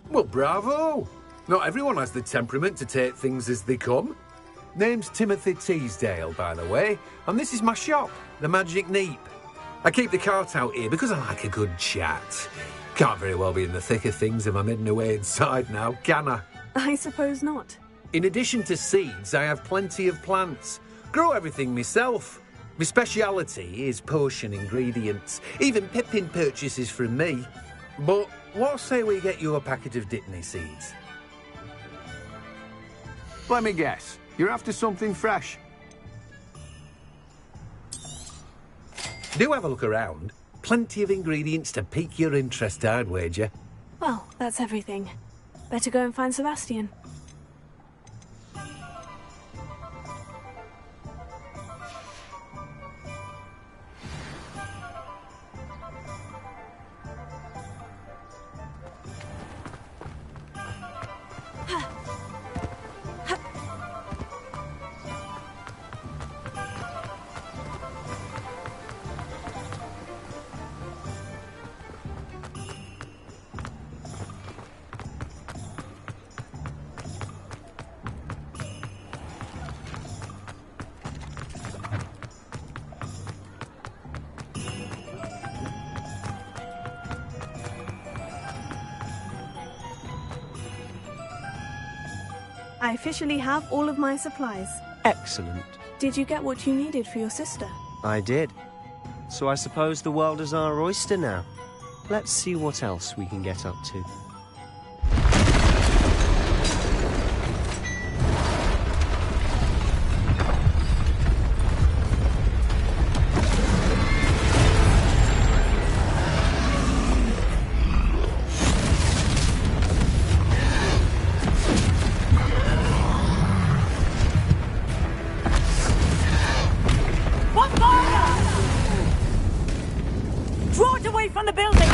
Well, bravo. Not everyone has the temperament to take things as they come. Name's Timothy Teasdale, by the way, and this is my shop, the Magic Neep. I keep the cart out here because I like a good chat. Can't very well be in the thick of things if I'm heading away inside now, can I? I suppose not. In addition to seeds, I have plenty of plants. Grow everything myself. My speciality is potion ingredients. Even Pippin purchases from me. But what say we get you a packet of Dittany seeds? Let me guess. You're after something fresh. Do have a look around. Plenty of ingredients to pique your interest, I'd wager. Well, that's everything. Better go and find Sebastian. I officially have all of my supplies. Excellent. Did you get what you needed for your sister? I did. So I suppose the world is our oyster now. Let's see what else we can get up to. Draw it away from the building!